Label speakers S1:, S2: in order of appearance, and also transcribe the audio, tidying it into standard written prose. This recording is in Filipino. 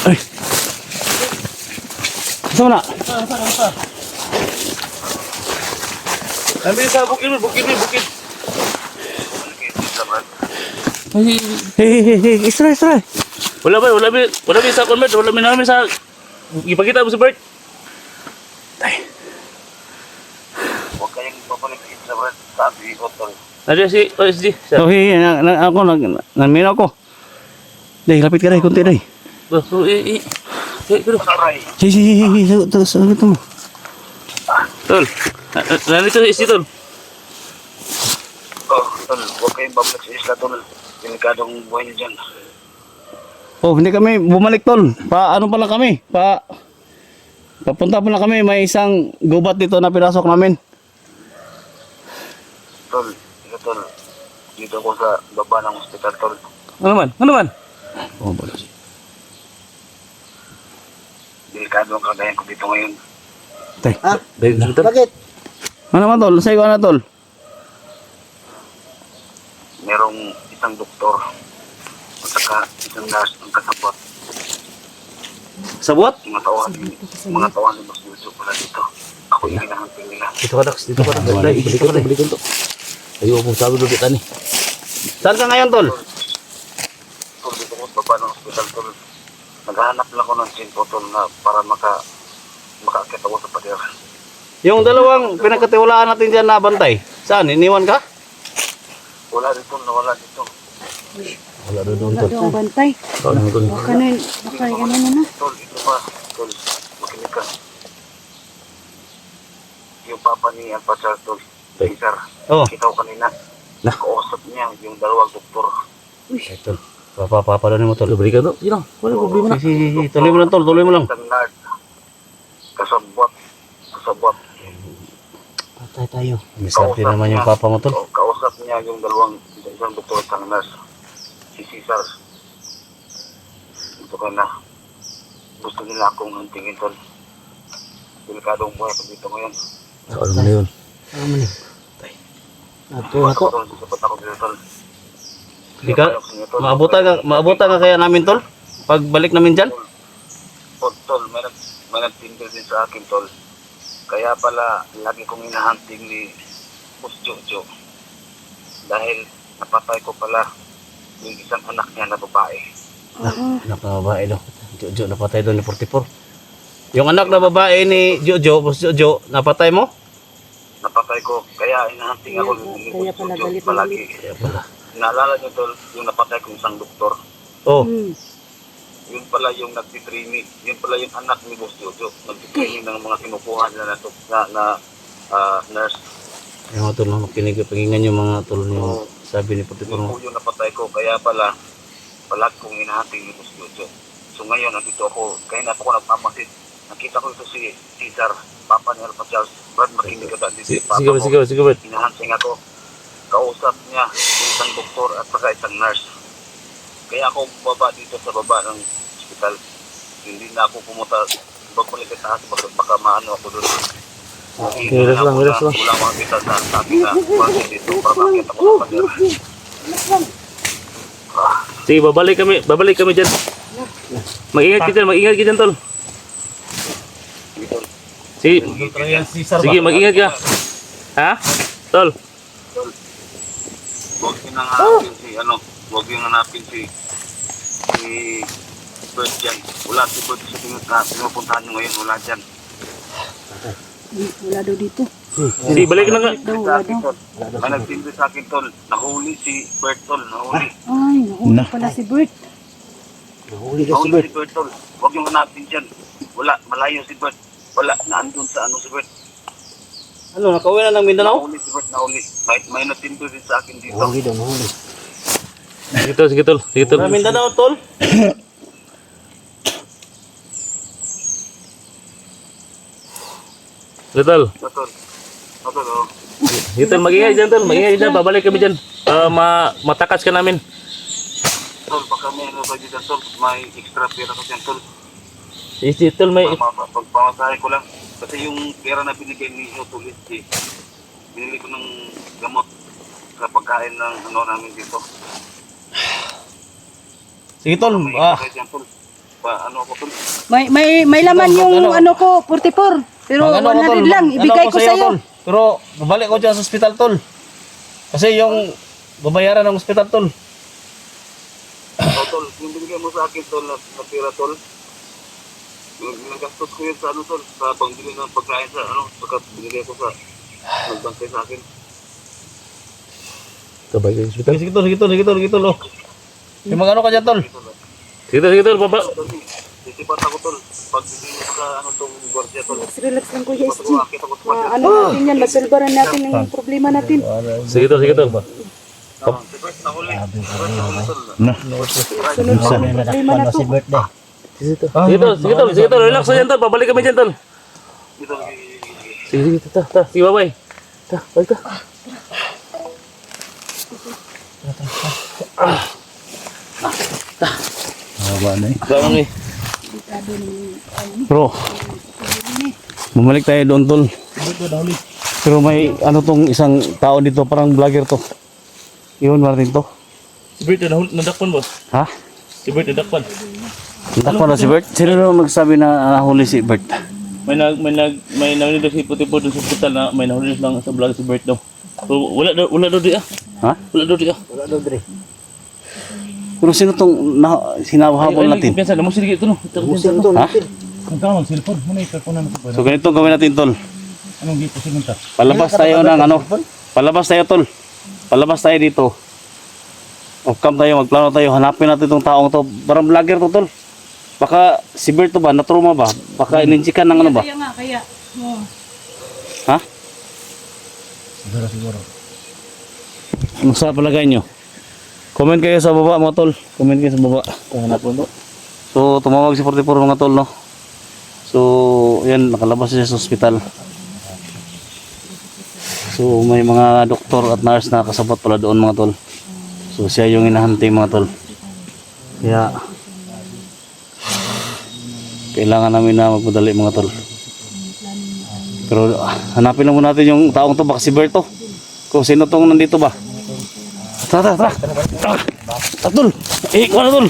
S1: Ay. Saan na?
S2: Kami sa bukid.
S1: Hey, extra.
S2: Wala ba sa convert, wala ba namin sa ipakita mo sa Bert.
S3: Huwag kayong babalik sa Brad. Sabi ko, tol.
S2: Ada si OSG.
S1: Oh, hey, ako nagminaw ko. Dai, lapit ka dai, konti dai.
S2: Pero
S3: Aray.
S1: Hey, sagot mo.
S2: tol. Nandito si tol.
S3: Oh, tol. Huwag kayong babalik sa isla, tol. Delikadong buhay niyo dyan.
S1: Oh, hindi kami bumalik tol. Ano pala kami? Papunta pala kami, may isang gubat dito na pinasok namin.
S3: Tol, ito, tol. Dito ko sa baba ng hospital, tol.
S2: Ano man?
S1: Oh, bolas.
S3: Delikado ang kagayan ko dito ngayon.
S1: Tay.
S2: Tol.
S4: Bakit?
S1: Ano man tol? Sa'yo ano tol?
S3: Merong isang doktor at saka isang nurse ang kasabot.
S2: Sabot?
S3: Mga tawan ni Mas Lucio pala dito. Ako yung hinahanting nila.
S2: Dito ka Dax. Balik to. Ayo mo sabi dito tani.
S1: Saan ka ngayon tol?
S3: Tol, dito ko sa baba ng hospital, tol. Naghahanap lang ako ng chinpo, tol, na para makaakit ako sa pader.
S1: Yung dalawang pinagkatiwalaan natin dyan na bantay. Saan? Iniwan ka?
S3: Wala dito, nawala dito.
S2: Wala doon
S5: Wala daw ang bantay. Baka na na.
S3: Tol, ito pa. Tol, makinig ka. Yung papa ni Alpachar, tol. Cesar.
S1: Oh.
S3: Kita ko kanina. Nakausap niya yung dalawang doktor.
S2: Tol. Papa daw ni mo tol. Balik ka to. Sige lang. Wala problema na.
S1: Si, tuloy mo lang tol, tuloy mo lang.
S3: Isang nard. Kasabwat.
S4: Patay tayo.
S1: Misarte naman yung papa mo tol.
S3: Kausap niya yung isang doktor at ang nurse. Si Cesar. Ito ka na. Gusto nila akong huntingin, tol. Delikadong buhay ko dito ngayon.
S2: Ano na yun?
S4: Ano man eh. Nato ako.
S3: Tol, sasapat ako dito, tol.
S1: Di ka, maabutan ka kaya namin tol? Pagbalik namin dyan?
S3: Tol, may nagtindig din sa akin, tol. Kaya pala, lagi kong hinahunting ni Boss Jojo. Dahil napatay ko pala yung isang anak niya na babae.
S1: Nakababae daw. Jojo, napatay daw ni 44. Yung anak na babae ni Jojo, Boss Jojo, napatay mo?
S3: Napatay ko, kaya hinahunting ako ni
S5: Kaya
S3: Boss
S5: pala
S3: Jojo
S5: galit na
S3: palagi.
S1: Kaya pala.
S3: Naalala niyo, tol, yung napatay kong isang doktor.
S1: Oh,
S3: Yun pala yung nagtitraining. Yun pala yung anak ni Boss Jojo. Nagtitraining ng mga kinukuha nila na nurse.
S1: yung mga tol, makinig, pakinggan yung mga tol yung sabi ni 44
S3: Yun
S1: mo.
S3: po yung napatay ko. Kaya pala, palag kong hinahanting ni Boss Jojo. So ngayon, nandito ako. Kaya na ako nagmamasid. Nakita ko ito si Cesar, papa ni Alpha Charles. Brad, makinig ka ba? Dito si papa ko.
S2: Sige.
S3: Hinahanting ako. Kausap niya yung isang doktor at saka isang nurse. Kaya ako bumaba dito sa baba ng hospital. Hindi na ako pumunta. Babalik sa taas. Baka maano ako doon.
S2: Relax lang.
S3: Wala makakita sa akin na bakit dito para makita ko sa pader.
S2: Sige, babalik kami dyan. Mag-ingat ka dyan tol.
S3: Dito.
S2: Sige, mag-ingat ka. Ha? Tol.
S3: Huwag yung hanapin huwag yung hanapin si Bert dyan. Wala si Bert sa pinupuntahan nyo ngayon. Wala dyan.
S5: Wala daw dito.
S2: Sige, balik na nga.
S5: Wala daw.
S3: May nagtindi sa akin, tol. Nahuli si Bert, tol. Nahuli.
S5: Ay, nahuli pala si Bert.
S4: Nahuli ka si
S3: Nahuli
S4: Bert.
S3: si Bert, tol. Huwag yung hanapin dyan. Wala. Malayo si Bert. Wala. Naandun sa si Bert.
S1: Ano, nakauwi na ng Mindanao?
S3: Nahuli si Bert. Nahuli. May nagtindi din sa akin dito.
S4: Nahuli daw, nahuli.
S2: Sige tol.
S1: Sa Mindanao tol?
S2: Tol.
S3: Tol. Oh.
S2: Sige tol, mag-ingat dyan. Babalik kami dyan. Matakas ka namin.
S3: Tol, baka may ano ba dyan, tol? May extra pera ko dyan, tol.
S2: Sige tol, may...
S3: Pagpamasahe ko lang. Kasi yung pera na binigay ni Otulis, binili ko ng gamot sa pagkain ng namin dito.
S1: Sige tol,
S3: May extra dyan, tol. ano ako tol.
S5: May laman yung ano ko, 44. Pero
S1: Mag- ano ko,
S5: 100
S1: tol,
S5: lang,
S1: mag-
S5: ibigay
S1: ano
S5: ko sa'yo.
S1: tol. Pero babalik ko dyan sa ospital tol. Kasi yung babayaran ng ospital tol.
S3: Tol, yung binigay mo sa akin tol na pera tol. Nagastos ko yun sa ano tol, sa pangbili ng pagkain sa ano, pagkat binigay ko sa nagbantay sa akin.
S2: Kabay kayo hospital.
S1: Sige tol. Oh. Yung mga ano ka dyan tol.
S2: Sige tol, baba.
S3: Sisipat ako tol, pag hindi mo sa ano tong gwardiya tol.
S5: Relax lang Kuya
S3: Sisipat
S5: SG.
S3: ko, akit ako sa
S5: Ano natin yan, masulbaran natin yung problema natin.
S2: Sige tol.
S3: Sige tol, nahuli. Nahuli tol.
S5: Sunod sa
S4: May
S5: problema na
S4: nadakpan
S5: to.
S4: si birthday.
S2: Sige tol. Relax na yan tol. Babalik kami dyan tol. Sige, ta. Sige, bye-bye. Ta, balik ta.
S1: Haba na eh.
S2: Ganun eh.
S1: Bro, bumalik tayo doon tol. Pero may ano tong isang tao dito, parang vlogger to. Yun, Martin to.
S2: Si Bert, nadakpan boss.
S1: Ha?
S2: Si Bert, nadakpan.
S1: Takpa na si Bert? Sino nung nagsabi na nahuli si Bert?
S2: May nahuli daw si Puti-Puti doon sa hospital na may nahuli lang sa vlog si Bert daw. So, wala daw di ah.
S1: Ha?
S2: Wala daw di ah.
S4: Wala daw dre.
S1: Pero sino tong hinahabol natin?
S2: Kumpiyansa, namusin dito no.
S4: Musin to
S1: Ha?
S4: natin.
S2: Kung tawag, cellphone. Muna ipagpunan ko.
S1: So ganito gawin natin tol.
S2: Anong dito sigunta?
S1: Palabas tayo ng ano. Palabas tayo tol. Palabas tayo dito. Off cam tayo, magplano tayo. Hanapin natin itong taong to. Parang vlogger to tol. Baka si Bert to ba? Natruma ba? Baka ininsikan ng ano ba?
S5: Kaya. Oh.
S1: Ha?
S2: Siguro.
S1: Ano sa palagay nyo? Comment kayo sa baba mga tol. Comment kayo sa baba.
S2: Hanapon to.
S1: So tumawag si 44 mga tol no. So yan, nakalabas siya sa ospital. So may mga doktor at nurse na kasabot pala doon mga tol. So siya yung hinahantay mga tol. Kaya kailangan namin na magpadali mga tol. Pero hanapin lang muna natin yung taong to, baka si Berto. Kung sino tong nandito ba. Tara. Tol! Kuha na tol!